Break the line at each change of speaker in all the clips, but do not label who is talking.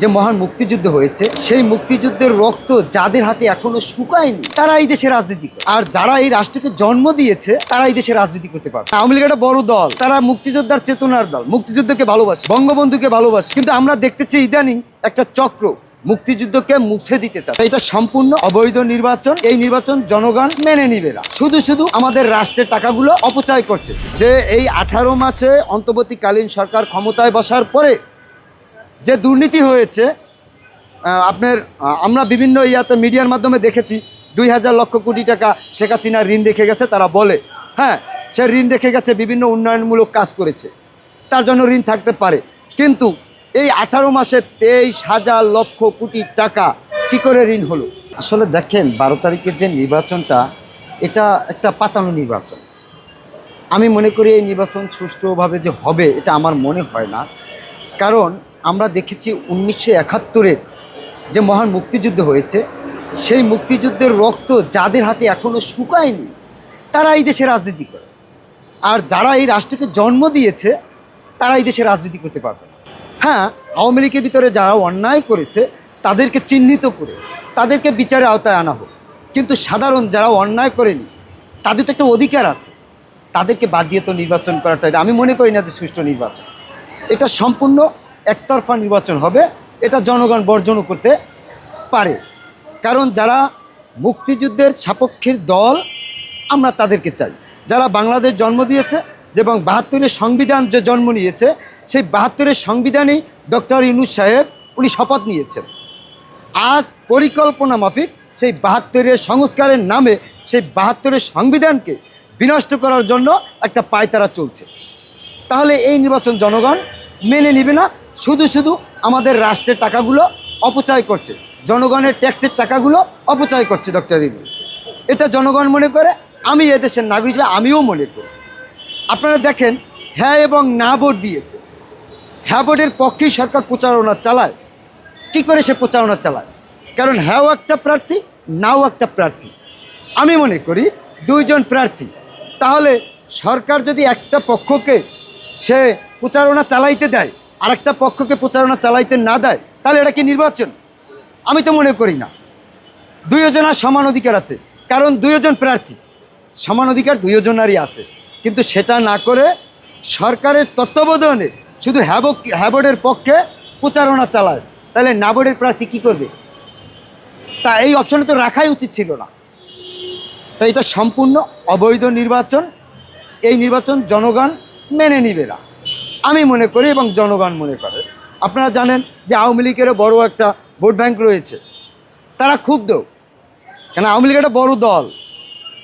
যে মহান মুক্তিযুদ্ধ হয়েছে সেই মুক্তিযুদ্ধের রক্ত যাদের হাতে এখনো শুকায়নি তারা এই দেশে রাজনীতি করে, আর যারা এই রাষ্ট্রকে জন্ম দিয়েছে তারা এই দেশে রাজনীতি করতে পারে। আওয়ামী লীগ একটা বড় দল, তারা মুক্তিযোদ্ধার চেতনার দল, মুক্তিযুদ্ধকে ভালোবাসে, বঙ্গবন্ধুকে ভালোবাসে, কিন্তু আমরা দেখতেছি ইদানিং একটা চক্র মুক্তিযুদ্ধকে মুছে দিতে চায়। এটা সম্পূর্ণ অবৈধ নির্বাচন। এই নির্বাচন জনগণ মেনে নিবে না, শুধু শুধু আমাদের রাষ্ট্রের টাকাগুলো অপচয় করছে। যে এই 18 মাসে অন্তর্বর্তীকালীন সরকার ক্ষমতায় বসার পরে যে দুর্নীতি হয়েছে, আমরা বিভিন্ন মিডিয়ার মাধ্যমে দেখেছি 2000 লক্ষ কোটি টাকা শেখ হাসিনা ঋণ রেখে গেছে। তারা বলে হ্যাঁ, সে ঋণ রেখে গেছে, বিভিন্ন উন্নয়নমূলক কাজ করেছে, তার জন্য ঋণ থাকতে পারে, কিন্তু এই 18 মাসে 23,000 লক্ষ কোটি টাকা কি করে ঋণ হলো? আসলে দেখেন, 12 তারিখের যে নির্বাচনটা, এটা একটা পাতানো নির্বাচন। আমি মনে করি এই নির্বাচন সুষ্ঠুভাবে যে হবে এটা আমার মনে হয় না। কারণ আমরা দেখেছি 1971-এর যে মহান মুক্তিযুদ্ধ হয়েছে সেই মুক্তিযুদ্ধের রক্ত যাদের হাতে এখনো শুকায়নি তারা এই দেশে রাজনীতি করে, আর যারা এই রাষ্ট্রকে জন্ম দিয়েছে তারা এই দেশে রাজনীতি করতে পারবে না। হ্যাঁ, আওয়ামী লীগের ভিতরে যারা অন্যায় করেছে তাদেরকে চিহ্নিত করে তাদেরকে বিচারের আওতায় আনা হোক, কিন্তু সাধারণ যারা অন্যায় করেনি তাদের তো একটা অধিকার আছে, তাদেরকে বাদ দিয়ে তো নির্বাচন করাটা এটা আমি মনে করি না যে সুষ্ঠু নির্বাচন। এটা সম্পূর্ণ একতরফা নির্বাচন হবে, এটা জনগণ বর্জনও করতে পারে। কারণ যারা মুক্তিযুদ্ধের সপক্ষের দল আমরা তাদেরকে চাই, যারা বাংলাদেশ জন্ম দিয়েছে এবং 72-এর সংবিধান যে জন্ম নিয়েছে, সেই 72-এর সংবিধানেই ডক্টর ইউনূস সাহেব উনি শপথ নিয়েছেন। আজ পরিকল্পনা মাফিক সেই 72-এর সংস্কারের নামে সেই 72-এর সংবিধানকে বিনষ্ট করার জন্য একটা পায়তারা চলছে। তাহলে এই নির্বাচন জনগণ মেনে নেবে না, শুধু শুধু আমাদের রাষ্ট্রের টাকাগুলো অপচয় করছে, জনগণের ট্যাক্সের টাকাগুলো অপচয় করছে ডক্টর ইউনূস। এটা জনগণ মনে করে, আমি এদেশের নাগরিক হিসেবে আমিও মনে করি। আপনারা দেখেন, হ্যাঁ এবং না ভোট দিয়েছে, হ্যাঁ ভোটের পক্ষেই সরকার প্রচারণা চালায়। কী করে সে প্রচারণা চালায়? কারণ হ্যাঁও একটা প্রার্থী, নাও একটা প্রার্থী। আমি মনে করি দুইজন প্রার্থী। তাহলে সরকার যদি একটা পক্ষকে সে প্রচারণা চালাইতে দেয় আর একটা পক্ষকে প্রচারণা চালাইতে না দেয়, তাহলে এটা কি নির্বাচন? আমি তো মনে করি না। দুইজনের সমান অধিকার আছে, কারণ দুইজন প্রার্থী, সমান অধিকার দুইজনেরই আছে, কিন্তু সেটা না করে সরকারের তত্ত্বাবধানে শুধু হ্যাবোর্ডের পক্ষে প্রচারণা চালায়, তাহলে না বোর্ডের প্রার্থী কী করবে? তা এই অপশনে তো রাখাই উচিত ছিল না। তাই এটা সম্পূর্ণ অবৈধ নির্বাচন। এই নির্বাচন জনগণ মেনে নিবে না, আমি মনে করি এবং জনগণ মনে করে। আপনারা জানেন যে আওয়ামী লীগেরও বড় একটা ভোট ব্যাংক রয়েছে, তারা ক্ষুব্ধ, কেন আওয়ামী লীগ একটা বড় দল,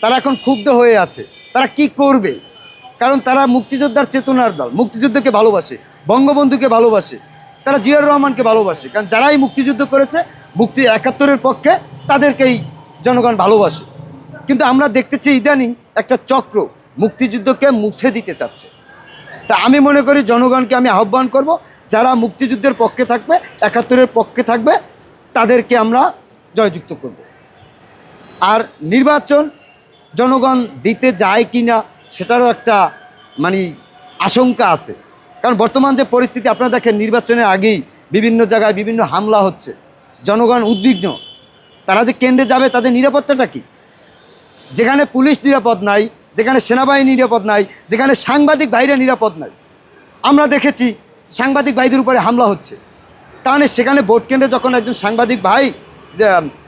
তারা এখন ক্ষুব্ধ হয়ে আছে। তারা কি করবে? কারণ তারা মুক্তিযোদ্ধার চেতনার দল, মুক্তিযুদ্ধকে ভালোবাসে, বঙ্গবন্ধুকে ভালোবাসে, তারা জিয়াউর রহমানকে ভালোবাসে। কারণ যারাই মুক্তিযুদ্ধ করেছে, 71-এর পক্ষে, তাদেরকেই জনগণ ভালোবাসে। কিন্তু আমরা দেখতেছি ইদানিং একটা চক্র মুক্তিযুদ্ধকে মুছে দিতে চাচ্ছে। তা আমি মনে করি জনগণকে আমি আহ্বান করব, যারা মুক্তিযুদ্ধের পক্ষে থাকবে, 71-এর পক্ষে থাকবে, তাদেরকে আমরা জয়যুক্ত করব। আর নির্বাচন জনগণ দিতে যায় কি না সেটারও একটা আশঙ্কা আছে। কারণ বর্তমান যে পরিস্থিতি, আপনারা দেখেন নির্বাচনের আগেই বিভিন্ন জায়গায় বিভিন্ন হামলা হচ্ছে, জনগণ উদ্বিগ্ন। তারা যে কেন্দ্রে যাবে তাদের নিরাপত্তাটা কী? যেখানে পুলিশ নিরাপদ নাই, যেখানে সেনাবাহিনী নিরাপদ নাই, যেখানে সাংবাদিক ভাইরা নিরাপদ নাই, আমরা দেখেছি সাংবাদিক ভাইদের উপরে হামলা হচ্ছে। তাহলে সেখানে ভোট কেন্দ্রে যখন একজন সাংবাদিক ভাই যে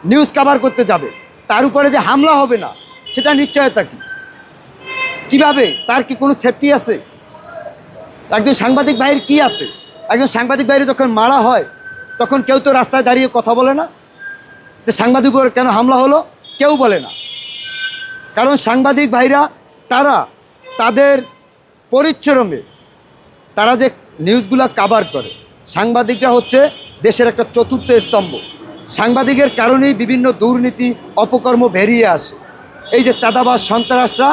নিউজ কভার করতে যাবে, তার উপরে যে হামলা হবে না, সেটা নিশ্চয়তা কী? কীভাবে? তার কি কোনো সেফটি আছে? একজন সাংবাদিক ভাইয়ের কি আছে? একজন সাংবাদিক ভাইয়ের যখন মারা হয়, তখন কেউ তো রাস্তায় দাঁড়িয়ে কথা বলে না যে সাংবাদিক উপর কেন হামলা হলো, কেউ বলে না। কারণ সাংবাদিক ভাইরা তারা তাদের পরিশ্রমে তারা যে নিউজগুলো কাভার করে, সাংবাদিকরা হচ্ছে দেশের একটা চতুর্থ স্তম্ভ। সাংবাদিকের কারণেই বিভিন্ন দুর্নীতি অপকর্ম বেরিয়ে আসে। এই যে চাঁদাবাজ সন্ত্রাসরা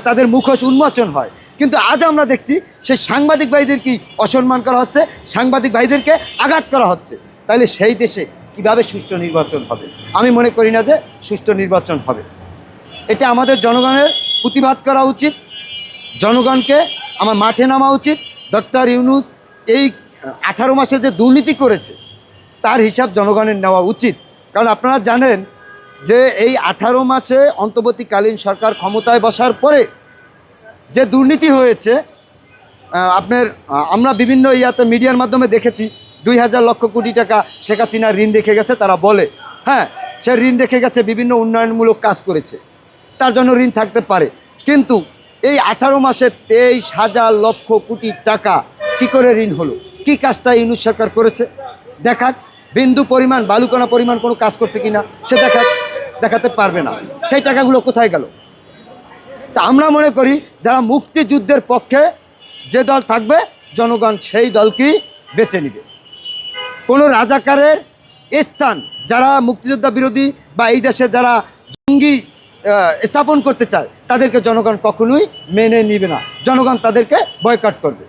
তাদের মুখোশ উন্মোচন হয়, কিন্তু আজ আমরা দেখছি সেই সাংবাদিক ভাইদের কি অসম্মান করা হচ্ছে, সাংবাদিক ভাইদেরকে আঘাত করা হচ্ছে। তাহলে সেই দেশে কিভাবে সুষ্ঠু নির্বাচন হবে? আমি মনে করি না যে সুষ্ঠু নির্বাচন হবে। এটা আমাদের জনগণের প্রতিবাদ করা উচিত, জনগণকে আমার মাঠে নামা উচিত। ডক্টর ইউনূস এই 18 মাসে যে দুর্নীতি করেছে, তার হিসাব জনগণের নেওয়া উচিত। কারণ আপনারা জানেন যে এই 18 মাসে অন্তর্বর্তীকালীন সরকার ক্ষমতায় বসার পরে যে দুর্নীতি হয়েছে, আমরা বিভিন্ন মিডিয়ার মাধ্যমে দেখেছি 2000 লক্ষ কোটি টাকা শেখ হাসিনা ঋণ রেখে গেছে তারা বলে। হ্যাঁ, সে ঋণ রেখে গেছে, বিভিন্ন উন্নয়নমূলক কাজ করেছে, তার জন্য ঋণ থাকতে পারে। কিন্তু এই 18 মাসে 23,000 লক্ষ কোটি টাকা কি করে ঋণ হলো? কি কাজটা ইউনূস সরকার করেছে দেখাক। বিন্দু পরিমাণ বালুকণা পরিমাণ কোনো কাজ করছে কিনা সে দেখাতে পারবে না। সেই টাকাগুলো কোথায় গেল? তা আমরা মনে করি যারা মুক্তিযুদ্ধের পক্ষে যে দল থাকবে, জনগণ সেই দলকেই বেছে নিবে। কোনো রাজাকারের স্থান যারা মুক্তিযোদ্ধা বিরোধী বা এই দেশে যারা জঙ্গি স্থাপন করতে চায়, তাদেরকে জনগণ কখনোই মেনে নিবে না। জনগণ তাদেরকে বয়কট করবে।